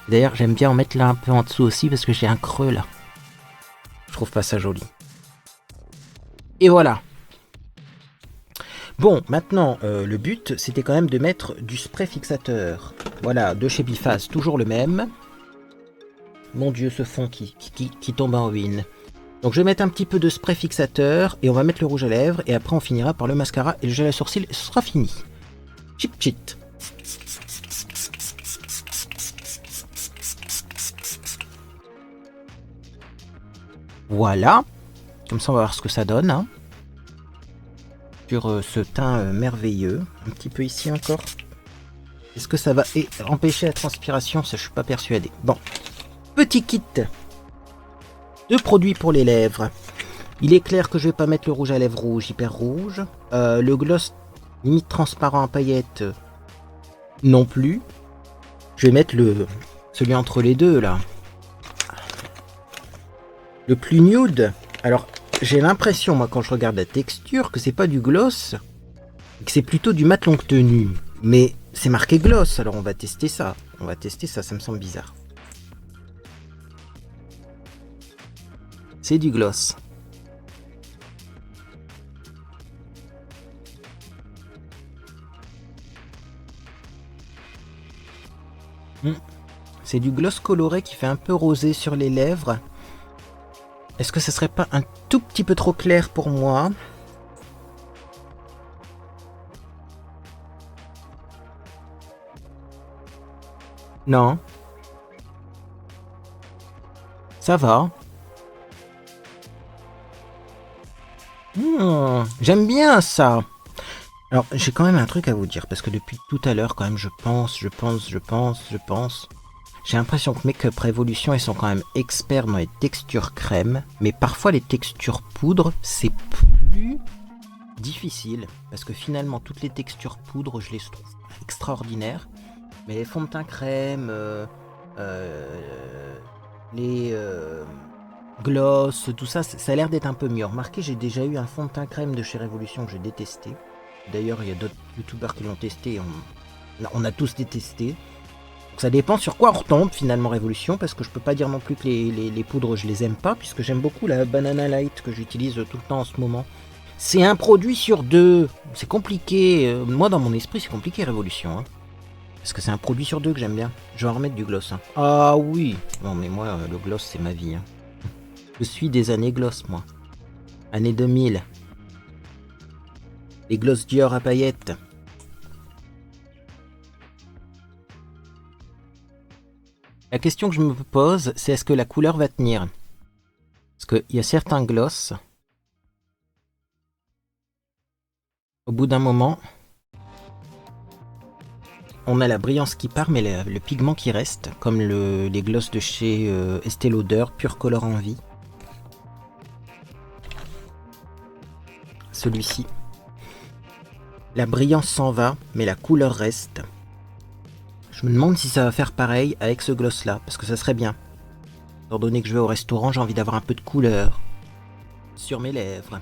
[SPEAKER 1] D'ailleurs, j'aime bien en mettre là un peu en dessous aussi, parce que j'ai un creux là. Je trouve pas ça joli. Et voilà. Bon, maintenant, le but, c'était quand même de mettre du spray fixateur. Voilà, de chez Biphase, toujours le même. Mon Dieu, ce fond qui tombe en ruine. Donc je vais mettre un petit peu de spray fixateur et on va mettre le rouge à lèvres et après on finira par le mascara et le gel à sourcils et ce sera fini. Chip chit. Voilà. Comme ça on va voir ce que ça donne. Hein. Sur ce teint merveilleux. Un petit peu ici encore. Est-ce que ça va empêcher la transpiration? Ça je suis pas persuadé. Bon. Petit kit de produits pour les lèvres. Il est clair que je vais pas mettre le rouge à lèvres rouge, hyper rouge. Le gloss limite transparent à paillettes, non plus. Je vais mettre celui entre les deux là. Le plus nude. Alors, j'ai l'impression, moi, quand je regarde la texture, que c'est pas du gloss, que c'est plutôt du mat longue tenue. Mais c'est marqué gloss, alors on va tester ça. On va tester ça, ça me semble bizarre. C'est du gloss. C'est du gloss coloré qui fait un peu rosé sur les lèvres. Est-ce que ce serait pas un tout petit peu trop clair pour moi? Non. Ça va. J'aime bien ça. Alors, j'ai quand même un truc à vous dire, parce que depuis tout à l'heure, quand même, je pense. J'ai l'impression que Make Up Revolution, ils sont quand même experts dans les textures crème, mais parfois les textures poudre, c'est plus difficile, parce que finalement, toutes les textures poudre, je les trouve extraordinaires, mais les fonds de teint crème, les gloss, tout ça, ça a l'air d'être un peu mieux. Remarquez, j'ai déjà eu un fond de teint crème de chez Révolution que j'ai détesté. D'ailleurs, il y a d'autres youtubeurs qui l'ont testé, on a tous détesté. Donc ça dépend sur quoi on retombe finalement Révolution, parce que je peux pas dire non plus que les poudres je les aime pas, puisque j'aime beaucoup la Banana Light que j'utilise tout le temps en ce moment. C'est un produit sur deux, c'est compliqué, moi dans mon esprit c'est compliqué Révolution, hein. Parce que c'est un produit sur deux que j'aime bien. Je vais en remettre du gloss. Hein. Ah oui, non mais moi le gloss c'est ma vie. Hein. Je suis des années gloss moi. Année 2000. Les gloss Dior à paillettes. La question que je me pose, c'est est-ce que la couleur va tenir? Parce qu'il y a certains gloss, au bout d'un moment, on a la brillance qui part, mais le pigment qui reste, comme les gloss de chez Estée Lauder, Pure Color en vie. Celui-ci. La brillance s'en va, mais la couleur reste. Je me demande si ça va faire pareil avec ce gloss là, parce que ça serait bien. Étant donné que je vais au restaurant, j'ai envie d'avoir un peu de couleur sur mes lèvres.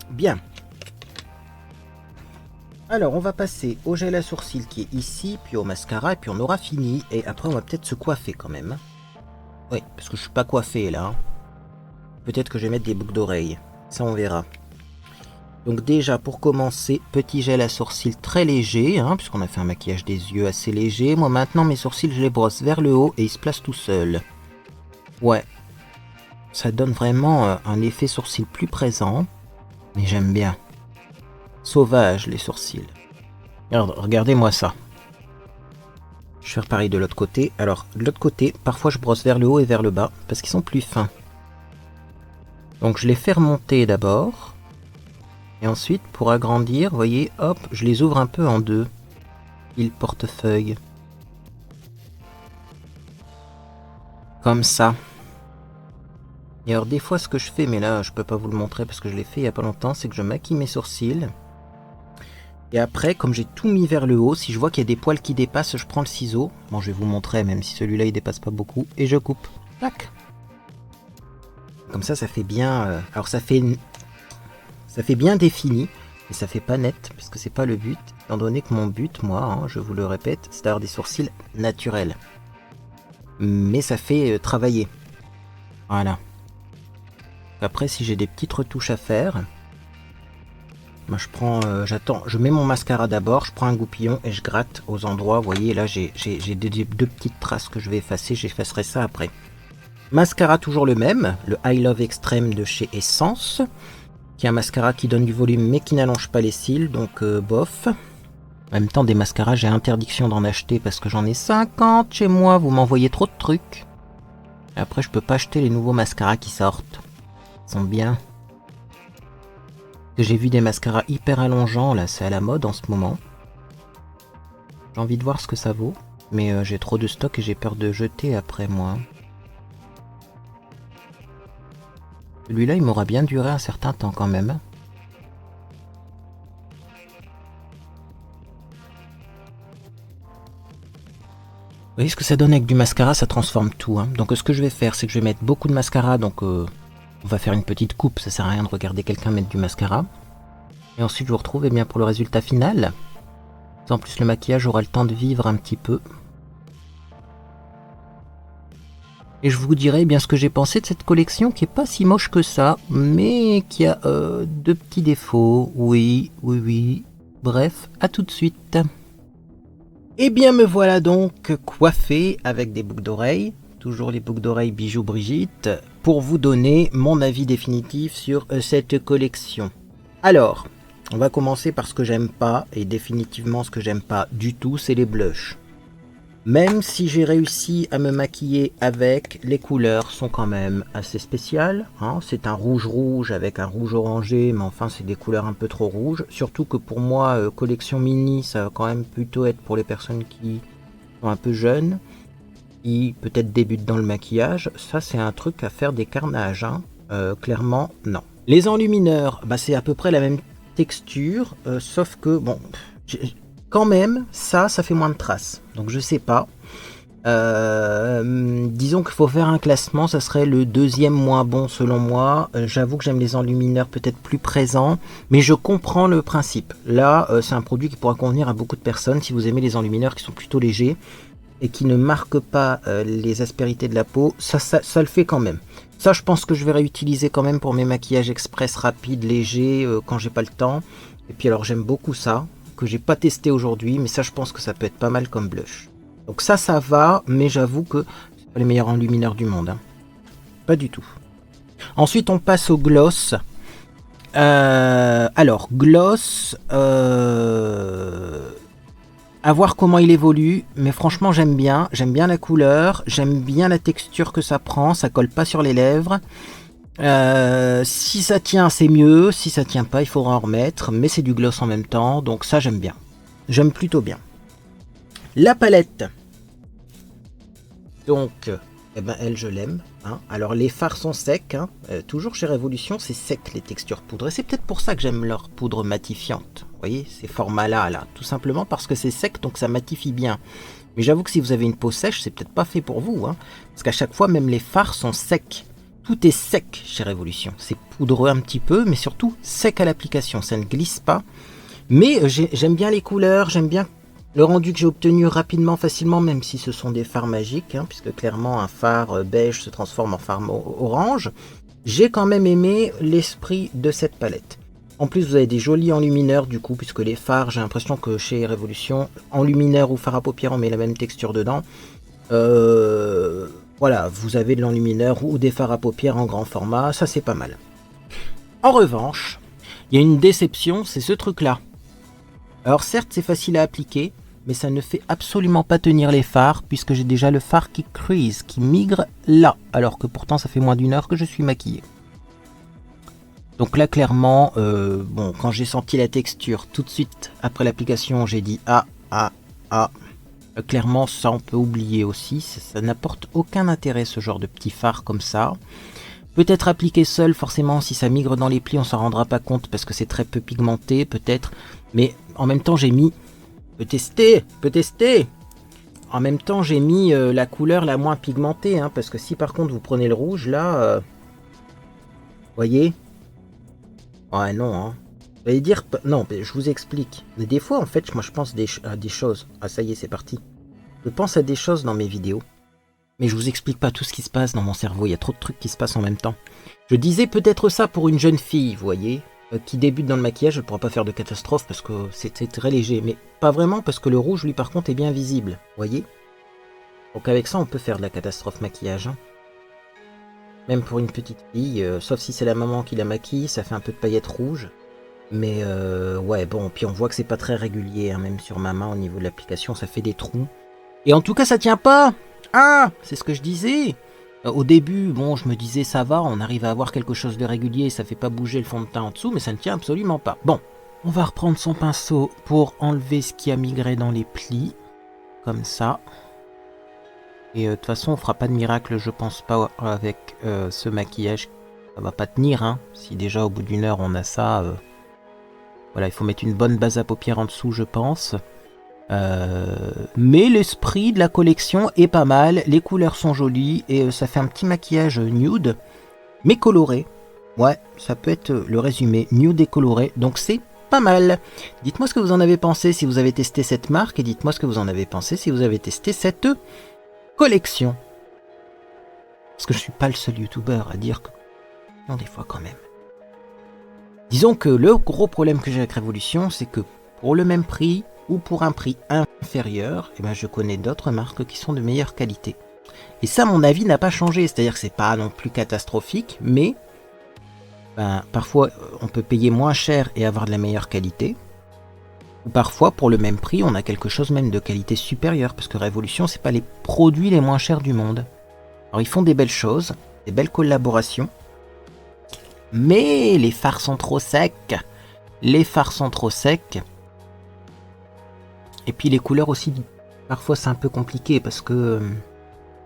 [SPEAKER 1] Bien. Alors on va passer au gel à sourcils qui est ici, puis au mascara, et puis on aura fini. Et après on va peut-être se coiffer quand même. Oui, parce que je suis pas coiffé là. Peut-être que je vais mettre des boucles d'oreilles. Ça on verra. Donc déjà pour commencer, petit gel à sourcils très léger, hein, puisqu'on a fait un maquillage des yeux assez léger. Moi maintenant mes sourcils je les brosse vers le haut et ils se placent tout seuls. Ouais, ça donne vraiment un effet sourcil plus présent, mais j'aime bien. Sauvage les sourcils. Regardez-moi ça. Je vais faire pareil de l'autre côté. Alors de l'autre côté, parfois je brosse vers le haut et vers le bas, parce qu'ils sont plus fins. Donc je les fais remonter d'abord. Et ensuite, pour agrandir, vous voyez, hop, je les ouvre un peu en deux. Ils portefeuille. Comme ça. Et alors des fois ce que je fais, mais là je peux pas vous le montrer parce que je l'ai fait il y a pas longtemps, c'est que je maquille mes sourcils. Et après, comme j'ai tout mis vers le haut, si je vois qu'il y a des poils qui dépassent, je prends le ciseau. Bon, je vais vous montrer, même si celui-là il dépasse pas beaucoup, et je coupe. Tac. Comme ça fait bien. Alors ça fait bien défini, mais ça fait pas net, parce que c'est pas le but. Étant donné que mon but, moi, hein, je vous le répète, c'est d'avoir des sourcils naturels. Mais ça fait travailler. Voilà. Après, si j'ai des petites retouches à faire, moi je prends, je mets mon mascara d'abord, je prends un goupillon et je gratte aux endroits. Vous voyez, là j'ai deux petites traces que je vais effacer, j'effacerai ça après. Mascara toujours le même, le I Love Extreme de chez Essence, qui est un mascara qui donne du volume mais qui n'allonge pas les cils, donc bof. En même temps, des mascaras, j'ai interdiction d'en acheter parce que j'en ai 50 chez moi, vous m'envoyez trop de trucs. Et après, je peux pas acheter les nouveaux mascaras qui sortent. Ils sont bien. J'ai vu des mascaras hyper allongeants, là, c'est à la mode en ce moment. J'ai envie de voir ce que ça vaut, mais j'ai trop de stock et j'ai peur de jeter après, moi. Celui-là, il m'aura bien duré un certain temps quand même. Vous voyez ce que ça donne avec du mascara, ça transforme tout. Hein. Donc ce que je vais faire, c'est que je vais mettre beaucoup de mascara, donc on va faire une petite coupe, ça sert à rien de regarder quelqu'un mettre du mascara. Et ensuite je vous retrouve bien, pour le résultat final. En plus le maquillage aura le temps de vivre un petit peu. Et je vous dirai bien ce que j'ai pensé de cette collection qui est pas si moche que ça, mais qui a deux petits défauts. Oui. Bref, à tout de suite. Et bien me voilà donc coiffé avec des boucles d'oreilles, toujours les boucles d'oreilles bijoux Brigitte, pour vous donner mon avis définitif sur cette collection. Alors, on va commencer par ce que j'aime pas, et définitivement ce que j'aime pas du tout, c'est les blushs. Même si j'ai réussi à me maquiller avec, les couleurs sont quand même assez spéciales. Hein. C'est un rouge avec un rouge orangé, mais enfin c'est des couleurs un peu trop rouges. Surtout que pour moi, collection mini, ça va quand même plutôt être pour les personnes qui sont un peu jeunes, qui peut-être débutent dans le maquillage. Ça c'est un truc à faire des carnages. Hein. Clairement, non. Les enlumineurs, bah, c'est à peu près la même texture, sauf que, bon... Quand même, ça fait moins de traces. Donc je sais pas. Disons qu'il faut faire un classement, ça serait le deuxième moins bon selon moi. J'avoue que j'aime les enlumineurs peut-être plus présents, mais je comprends le principe. Là, c'est un produit qui pourra convenir à beaucoup de personnes si vous aimez les enlumineurs qui sont plutôt légers et qui ne marquent pas les aspérités de la peau. Ça le fait quand même. Ça, je pense que je vais réutiliser quand même pour mes maquillages express rapides, légers, quand j'ai pas le temps. Et puis alors j'aime beaucoup ça, que j'ai pas testé aujourd'hui, mais ça je pense que ça peut être pas mal comme blush. Donc ça va, mais j'avoue que c'est pas les meilleurs enlumineurs du monde. Hein. Pas du tout. Ensuite on passe au gloss. Alors gloss, à voir comment il évolue, mais franchement j'aime bien la couleur, j'aime bien la texture que ça prend, ça colle pas sur les lèvres. Si ça tient c'est mieux, si ça tient pas il faudra en remettre, mais c'est du gloss en même temps, donc ça j'aime bien. J'aime plutôt bien. La palette. Donc, elle je l'aime. Hein. Alors les fards sont secs, hein. Toujours chez Révolution c'est sec les textures poudre, et c'est peut-être pour ça que j'aime leur poudre matifiante. Vous voyez, ces formats là, tout simplement parce que c'est sec, donc ça matifie bien. Mais j'avoue que si vous avez une peau sèche, c'est peut-être pas fait pour vous, hein, parce qu'à chaque fois même les fards sont secs. Tout est sec chez Révolution, c'est poudreux un petit peu, mais surtout sec à l'application, ça ne glisse pas. Mais j'aime bien les couleurs, j'aime bien le rendu que j'ai obtenu rapidement, facilement, même si ce sont des fards magiques, hein, puisque clairement un fard beige se transforme en fard orange. J'ai quand même aimé l'esprit de cette palette. En plus vous avez des jolis enlumineurs du coup, puisque les fards, j'ai l'impression que chez Révolution, enlumineur ou fard à paupières, on met la même texture dedans. Voilà, vous avez de l'enlumineur ou des fards à paupières en grand format, ça c'est pas mal. En revanche, il y a une déception, c'est ce truc-là. Alors certes, c'est facile à appliquer, mais ça ne fait absolument pas tenir les fards, puisque j'ai déjà le fard qui crease, qui migre là, alors que pourtant ça fait moins d'une heure que je suis maquillé. Donc là, clairement, bon, quand j'ai senti la texture, tout de suite après l'application, j'ai dit ah. Clairement, ça on peut oublier aussi, ça n'apporte aucun intérêt ce genre de petit fard comme ça. Peut-être appliqué seul, forcément, si ça migre dans les plis, on s'en rendra pas compte parce que c'est très peu pigmenté, peut-être. Mais en même temps, j'ai mis... Peut tester. En même temps, j'ai mis la couleur la moins pigmentée, hein, parce que si par contre vous prenez le rouge, là... voyez? Ouais, non, hein. Vous allez dire... Non, mais je vous explique. Mais des fois, en fait, moi je pense à des choses. Ah, ça y est, c'est parti. Je pense à des choses dans mes vidéos. Mais je vous explique pas tout ce qui se passe dans mon cerveau. Il y a trop de trucs qui se passent en même temps. Je disais peut-être ça pour une jeune fille, vous voyez, qui débute dans le maquillage. Elle ne pourra pas faire de catastrophe parce que c'est très léger. Mais pas vraiment parce que le rouge, lui, par contre, est bien visible. Vous voyez? Donc avec ça, on peut faire de la catastrophe maquillage. Hein. Même pour une petite fille. Sauf si c'est la maman qui la maquille. Ça fait un peu de paillettes rouges. Mais ouais, bon, puis on voit que c'est pas très régulier, hein, même sur ma main au niveau de l'application, ça fait des trous. Et en tout cas, ça tient pas. Ah, c'est ce que je disais. Au début, bon, je me disais ça va, on arrive à avoir quelque chose de régulier, ça fait pas bouger le fond de teint en dessous, mais ça ne tient absolument pas. Bon, on va reprendre son pinceau pour enlever ce qui a migré dans les plis, comme ça. Et de toute façon, on fera pas de miracle, je pense pas, avec ce maquillage. Ça va pas tenir, hein. Si déjà au bout d'une heure on a ça... Voilà, il faut mettre une bonne base à paupières en dessous, je pense. Mais l'esprit de la collection est pas mal. Les couleurs sont jolies et ça fait un petit maquillage nude, mais coloré. Ouais, ça peut être le résumé, nude et coloré. Donc c'est pas mal. Dites-moi ce que vous en avez pensé si vous avez testé cette marque et dites-moi ce que vous en avez pensé si vous avez testé cette collection. Parce que je suis pas le seul youtubeur à dire que... Non, des fois quand même. Disons que le gros problème que j'ai avec Révolution, c'est que pour le même prix ou pour un prix inférieur, eh ben je connais d'autres marques qui sont de meilleure qualité. Et ça, mon avis n'a pas changé, c'est-à-dire que c'est pas non plus catastrophique, mais ben, parfois on peut payer moins cher et avoir de la meilleure qualité. Ou parfois, pour le même prix, on a quelque chose même de qualité supérieure, parce que Révolution, c'est pas les produits les moins chers du monde. Alors ils font des belles choses, des belles collaborations. Mais les fards sont trop secs. Les fards sont trop secs. Et puis les couleurs aussi, parfois c'est un peu compliqué parce que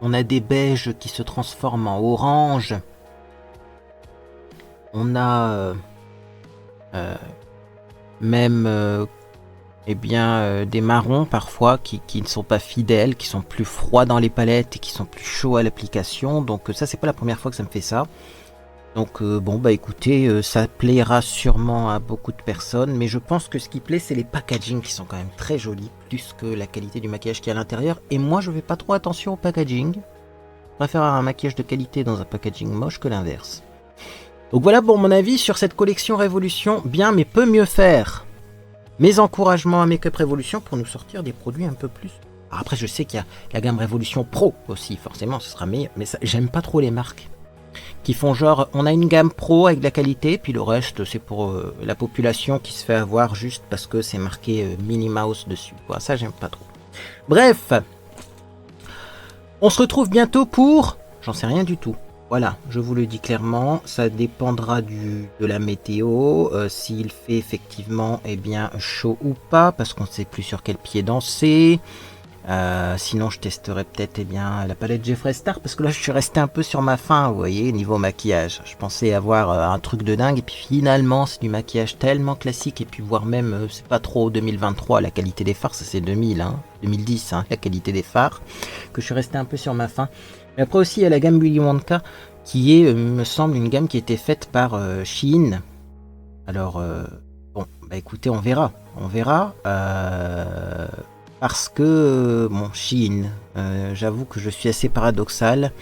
[SPEAKER 1] on a des beiges qui se transforment en orange. On a même des marrons parfois qui ne sont pas fidèles, qui sont plus froids dans les palettes et qui sont plus chauds à l'application. Donc ça, c'est pas la première fois que ça me fait ça. Donc bon bah écoutez, ça plaira sûrement à beaucoup de personnes, mais je pense que ce qui plaît c'est les packaging qui sont quand même très jolis, plus que la qualité du maquillage qui est à l'intérieur, et moi je fais pas trop attention au packaging, je préfère un maquillage de qualité dans un packaging moche que l'inverse. Donc voilà pour mon avis sur cette collection Révolution, bien mais peut mieux faire. Mes encouragements à Make Up Révolution pour nous sortir des produits un peu plus... Alors après je sais qu'il y a la gamme Révolution Pro aussi, forcément ce sera meilleur, mais j'aime pas trop les marques qui font genre, on a une gamme pro avec de la qualité, puis le reste c'est pour la population qui se fait avoir juste parce que c'est marqué Minnie Mouse dessus. Quoi. Ça j'aime pas trop. Bref, on se retrouve bientôt pour... J'en sais rien du tout. Voilà, je vous le dis clairement, ça dépendra de la météo, s'il fait effectivement chaud ou pas, parce qu'on ne sait plus sur quel pied danser. Sinon je testerai peut-être la palette Jeffree Star parce que là je suis resté un peu sur ma faim, vous voyez, niveau maquillage. Je pensais avoir un truc de dingue et puis finalement c'est du maquillage tellement classique et puis voire même c'est pas trop 2023, la qualité des fards ça c'est 2000, hein, 2010 hein, la qualité des fards, que je suis resté un peu sur ma faim. Mais après aussi il y a la gamme Willy Wonka qui est, me semble, une gamme qui a été faite par Shein. Alors bon bah écoutez on verra. Parce que, bon, Shein, j'avoue que je suis assez paradoxal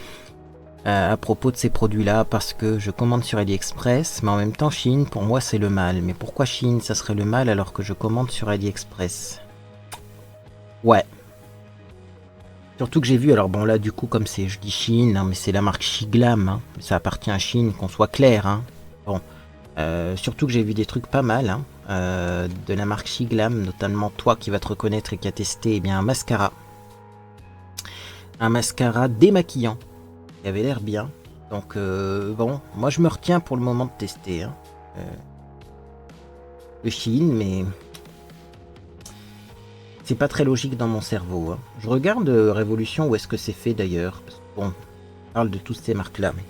[SPEAKER 1] à propos de ces produits-là, parce que je commande sur AliExpress, mais en même temps, Shein, pour moi, c'est le mal. Mais pourquoi Shein, ça serait le mal alors que je commande sur AliExpress? Ouais. Surtout que j'ai vu, alors bon là, du coup, comme c'est, je dis Shein, hein, mais c'est la marque Shiglam, hein, ça appartient à Shein, qu'on soit clair, hein. Bon. Surtout que j'ai vu des trucs pas mal, hein. De la marque Shiglam, notamment toi qui va te reconnaître et qui a testé un mascara. Un mascara démaquillant, qui avait l'air bien. Donc bon, moi je me retiens pour le moment de tester. Hein. Le Shein, mais c'est pas très logique dans mon cerveau. Hein. Je regarde Révolution, où est-ce que c'est fait d'ailleurs. Bon, on parle de toutes ces marques-là, mais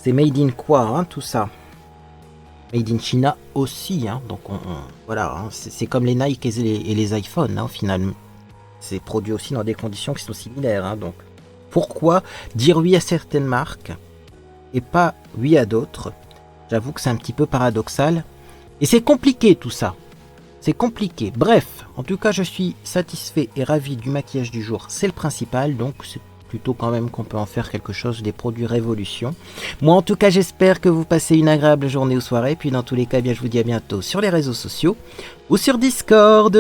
[SPEAKER 1] C'est made in quoi, hein, tout ça? Made in China aussi, hein, donc voilà, hein, c'est comme les Nike et les iPhones, hein, finalement. C'est produit aussi dans des conditions qui sont similaires, hein, donc pourquoi dire oui à certaines marques et pas oui à d'autres? J'avoue que c'est un petit peu paradoxal. Et c'est compliqué tout ça. C'est compliqué. Bref, en tout cas, je suis satisfait et ravi du maquillage du jour. C'est le principal, donc c'est plutôt quand même qu'on peut en faire quelque chose des produits Révolution. Moi, en tout cas, j'espère que vous passez une agréable journée ou soirée. Puis dans tous les cas, bien, je vous dis à bientôt sur les réseaux sociaux ou sur Discord.